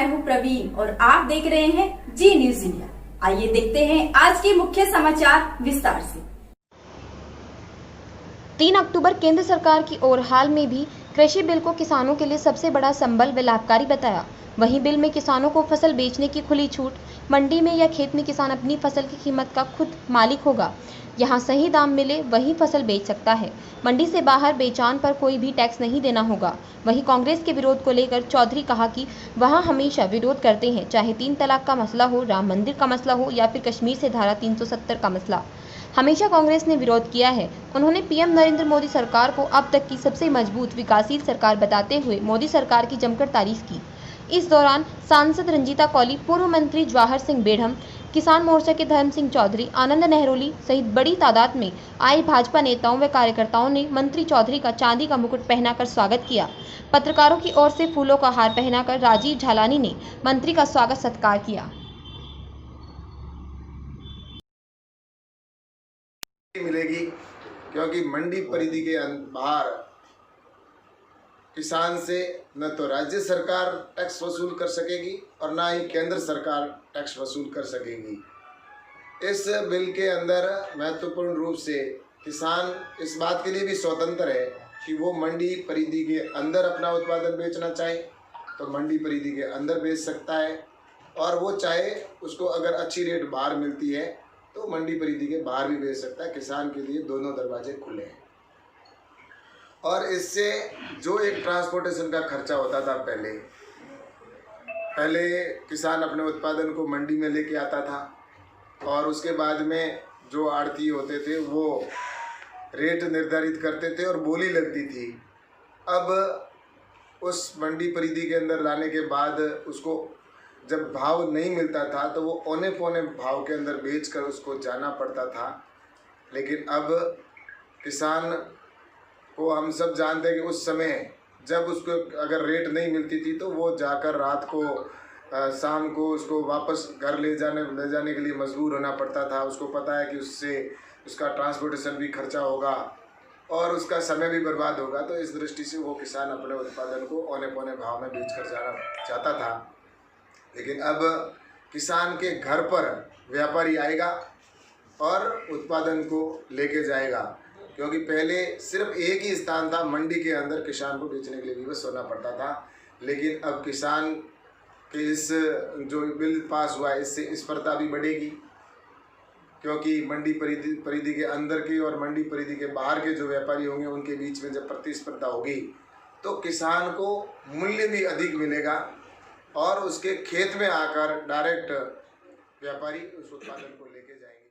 मैं हूं प्रवीण और आप देख रहे हैं जी न्यूज इंडिया। आइए देखते हैं आज के मुख्य समाचार विस्तार से। 3 अक्टूबर केंद्र सरकार की ओर हाल में भी कृषि बिल को किसानों के लिए सबसे बड़ा संबल व लाभकारी बताया। वहीं बिल में किसानों को फसल बेचने की खुली छूट, मंडी में या खेत में किसान अपनी फसल की कीमत का खुद मालिक होगा। यहां सही दाम मिले वही फसल बेच सकता है। मंडी से बाहर बेचान पर कोई भी टैक्स नहीं देना होगा। वहीं कांग्रेस के विरोध को लेकर चौधरी कहा कि वहां हमेशा विरोध करते हैं, चाहे 3 तलाक का मसला हो, राम मंदिर का मसला हो या फिर कश्मीर से धारा 370 का मसला, हमेशा कांग्रेस ने विरोध किया है। उन्होंने पीएम नरेंद्र मोदी सरकार को अब तक की सबसे मजबूत विकासशील सरकार बताते हुए मोदी सरकार की जमकर तारीफ की। इस दौरान सांसद रंजीता कौली, पूर्व मंत्री जवाहर सिंह बेढ़म, किसान मोर्चा के धर्म सिंह चौधरी, आनंद नेहरोली सहित बड़ी तादाद में आए भाजपा नेताओं व कार्यकर्ताओं ने मंत्री चौधरी का चांदी का मुकुट पहनाकर स्वागत किया। पत्रकारों की ओर से फूलों का हार पहनाकर राजीव झालानी ने मंत्री का स्वागत सत्कार किया। मिलेगी क्योंकि मंडी परिधि के बाहर किसान से न तो राज्य सरकार टैक्स वसूल कर सकेगी और ना ही केंद्र सरकार टैक्स वसूल कर सकेगी। इस बिल के अंदर महत्वपूर्ण रूप से किसान इस बात के लिए भी स्वतंत्र है कि वो मंडी परिधि के अंदर अपना उत्पादन बेचना चाहे तो मंडी परिधि के अंदर बेच सकता है, और वो चाहे उसको अगर अच्छी रेट बाहर मिलती है तो मंडी परिधि के बाहर भी बेच सकता है। किसान के लिए दोनों दरवाजे खुले हैं। और इससे जो एक ट्रांसपोर्टेशन का खर्चा होता था, पहले किसान अपने उत्पादन को मंडी में लेके आता था और उसके बाद में जो आड़ती होते थे वो रेट निर्धारित करते थे और बोली लगती थी। अब उस मंडी परिधि के अंदर लाने के बाद उसको जब भाव नहीं मिलता था तो वो औने पौने भाव के अंदर बेचकर उसको जाना पड़ता था। लेकिन अब किसान को हम सब जानते हैं कि उस समय जब उसको अगर रेट नहीं मिलती थी तो वो जाकर रात को शाम को उसको वापस घर ले जाने के लिए मजबूर होना पड़ता था। उसको पता है कि उससे उसका ट्रांसपोर्टेशन भी खर्चा होगा और उसका समय भी बर्बाद होगा। तो इस दृष्टि से वो किसान अपने उत्पादन को औने पौने भाव में बेचकर जाना चाहता था। लेकिन अब किसान के घर पर व्यापारी आएगा और उत्पादन को लेके जाएगा, क्योंकि पहले सिर्फ एक ही स्थान था मंडी के अंदर किसान को बेचने के लिए विवश होना पड़ता था। लेकिन अब किसान के इस जो बिल पास हुआ है इससे स्पर्धा भी बढ़ेगी, क्योंकि मंडी परिधि के अंदर के और मंडी परिधि के बाहर के जो व्यापारी होंगे उनके बीच में जब प्रतिस्पर्धा होगी तो किसान को मूल्य भी अधिक मिलेगा और उसके खेत में आकर डायरेक्ट व्यापारी उस उत्पादन को लेके जाएंगे।